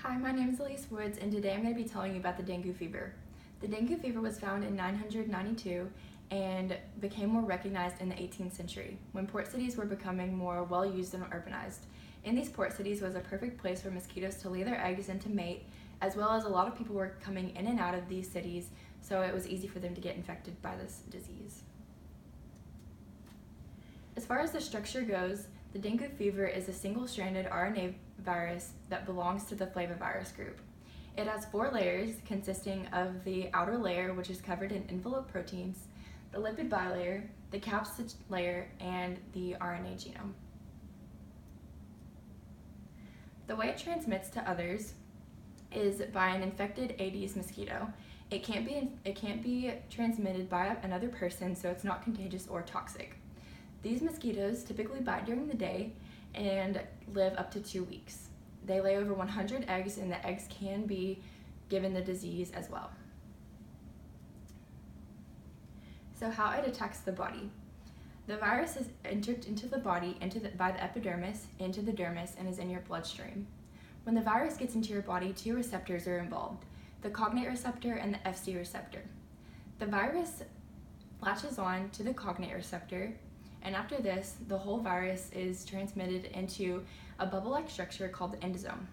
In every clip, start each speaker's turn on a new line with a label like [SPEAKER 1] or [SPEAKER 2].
[SPEAKER 1] Hi, my name is Elise Woods, and today I'm going to be telling you about the dengue fever. The dengue fever was found in 992 and became more recognized in the 18th century, when port cities were becoming more well-used and urbanized. In these port cities was a perfect place for mosquitoes to lay their eggs and to mate, as well as a lot of people were coming in and out of these cities, so it was easy for them to get infected by this disease. As far as the structure goes, the dengue fever is a single-stranded RNA virus that belongs to the flavivirus group. It has 4 layers consisting of the outer layer, which is covered in envelope proteins, the lipid bilayer, the capsid layer, and the RNA genome. The way it transmits to others is by an infected Aedes mosquito. It can't be transmitted by another person, so it's not contagious or toxic. These mosquitoes typically bite during the day and live up to 2 weeks. They lay over 100 eggs, and the eggs can be given the disease as well. So how it attacks the body. The virus is entered into the body by the epidermis, into the dermis, and is in your bloodstream. When the virus gets into your body, 2 receptors are involved, the cognate receptor and the Fc receptor. The virus latches on to the cognate receptor, and after this, the whole virus is transmitted into a bubble-like structure called the endosome.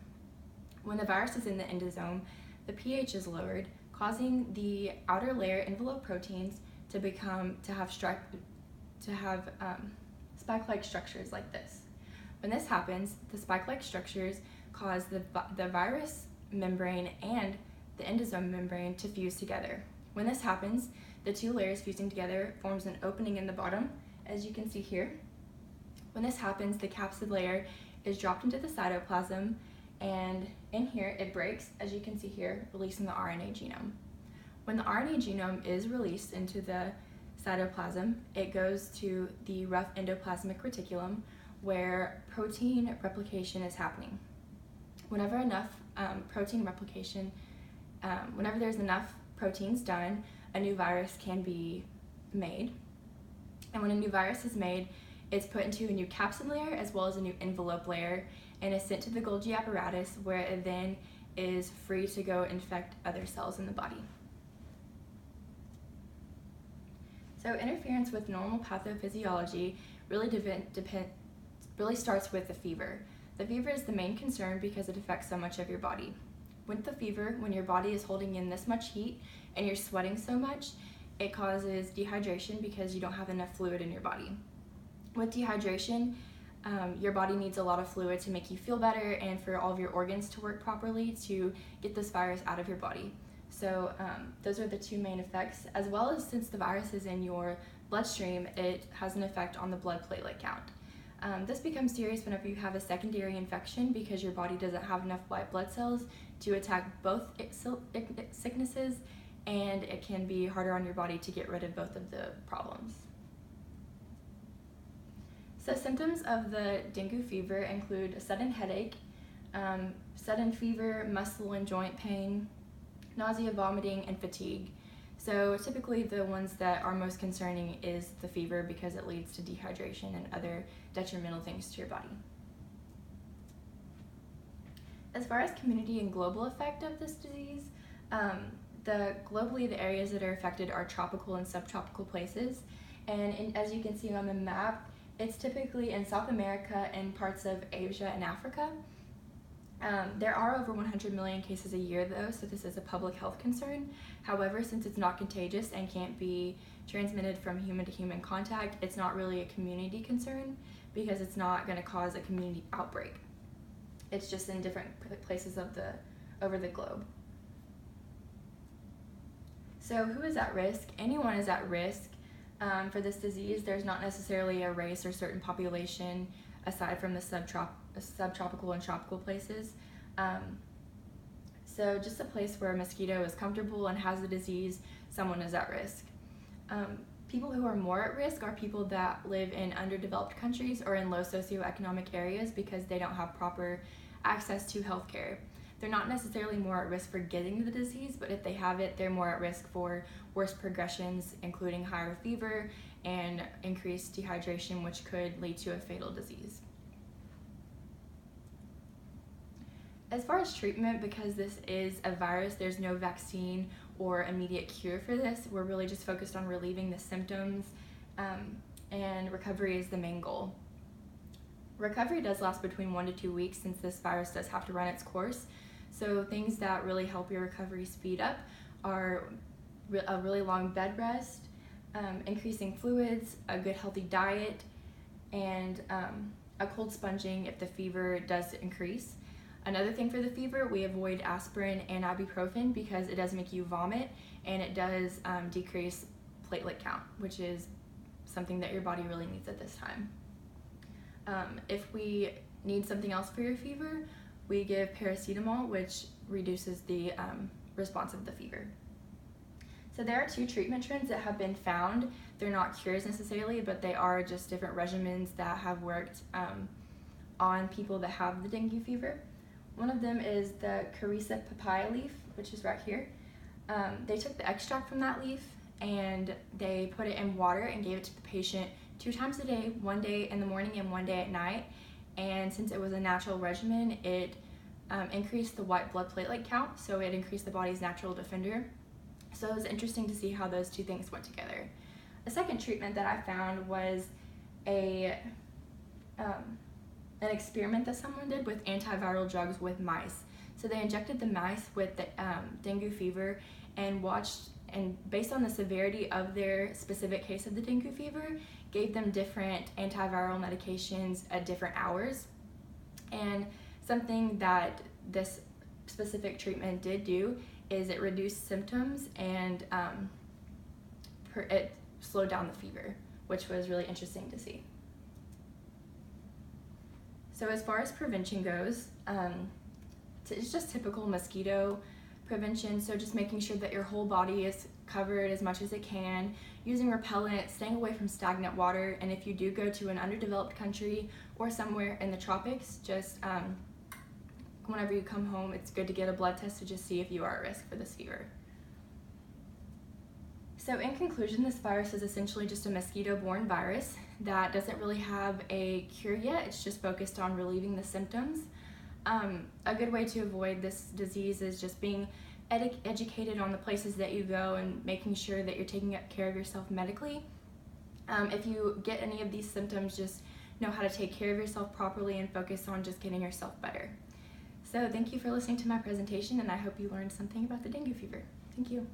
[SPEAKER 1] When the virus is in the endosome, the pH is lowered, causing the outer layer envelope proteins to have spike-like structures like this. When this happens, the spike-like structures cause the virus membrane and the endosome membrane to fuse together. When this happens, the 2 layers fusing together forms an opening in the bottom, as you can see here. When this happens, the capsid layer is dropped into the cytoplasm, and in here it breaks, as you can see here, releasing the RNA genome. When the RNA genome is released into the cytoplasm, it goes to the rough endoplasmic reticulum, where protein replication is happening. Whenever there's enough proteins done, a new virus can be made. And when a new virus is made, it's put into a new capsid layer as well as a new envelope layer, and is sent to the Golgi apparatus, where it then is free to go infect other cells in the body. So interference with normal pathophysiology really starts with the fever. The fever is the main concern because it affects so much of your body. With the fever, when your body is holding in this much heat and you're sweating so much, it causes dehydration because you don't have enough fluid in your body. With dehydration, your body needs a lot of fluid to make you feel better and for all of your organs to work properly to get this virus out of your body. So those are the 2 main effects, as well as since the virus is in your bloodstream, it has an effect on the blood platelet count. This becomes serious whenever you have a secondary infection because your body doesn't have enough white blood cells to attack both sicknesses, and it can be harder on your body to get rid of both of the problems. So symptoms of the dengue fever include a sudden headache, sudden fever, muscle and joint pain, nausea, vomiting, and fatigue. So typically the ones that are most concerning is the fever because it leads to dehydration and other detrimental things to your body. As far as community and global effect of this disease, globally the areas that are affected are tropical and subtropical places, and as you can see on the map, it's typically in South America and parts of Asia and Africa. There are over 100 million cases a year though, so this is a public health concern. However, since it's not contagious and can't be transmitted from human to human contact, it's not really a community concern because it's not going to cause a community outbreak. It's just in different places over the globe. So who is at risk? Anyone is at risk for this disease. There's not necessarily a race or certain population aside from the subtropical and tropical places. So just a place where a mosquito is comfortable and has the disease, someone is at risk. People who are more at risk are people that live in underdeveloped countries or in low socioeconomic areas because they don't have proper access to healthcare. They're not necessarily more at risk for getting the disease, but if they have it, they're more at risk for worse progressions, including higher fever and increased dehydration, which could lead to a fatal disease. As far as treatment, because this is a virus, there's no vaccine or immediate cure for this. We're really just focused on relieving the symptoms, and recovery is the main goal. Recovery does last between 1 to 2 weeks since this virus does have to run its course. So things that really help your recovery speed up are a really long bed rest, increasing fluids, a good healthy diet, and a cold sponging if the fever does increase. Another thing for the fever, we avoid aspirin and ibuprofen because it does make you vomit and it does decrease platelet count, which is something that your body really needs at this time. If we need something else for your fever, we give paracetamol, which reduces the response of the fever. So there are 2 treatment trends that have been found. They're not cures necessarily, but they are just different regimens that have worked on people that have the dengue fever. One of them is the Carissa papaya leaf, which is right here. They took the extract from that leaf and they put it in water and gave it to the patient 2 times a day, 1 day in the morning and 1 day at night. And since it was a natural regimen, it increased the white blood platelet count, so it increased the body's natural defender. So it was interesting to see how those 2 things went together. A second treatment that I found was an experiment that someone did with antiviral drugs with mice. So they injected the mice with the dengue fever and based on the severity of their specific case of the dengue fever, gave them different antiviral medications at different hours. And something that this specific treatment did do is it reduced symptoms and it slowed down the fever, which was really interesting to see. So as far as prevention goes, it's just typical mosquito prevention, so just making sure that your whole body is covered as much as it can, using repellent, staying away from stagnant water, and if you do go to an underdeveloped country or somewhere in the tropics, just whenever you come home, it's good to get a blood test to just see if you are at risk for this fever. So in conclusion, this virus is essentially just a mosquito-borne virus that doesn't really have a cure yet. It's just focused on relieving the symptoms. A good way to avoid this disease is just being educated on the places that you go and making sure that you're taking care of yourself medically. If you get any of these symptoms, just know how to take care of yourself properly and focus on just getting yourself better. So thank you for listening to my presentation, and I hope you learned something about the dengue fever. Thank you.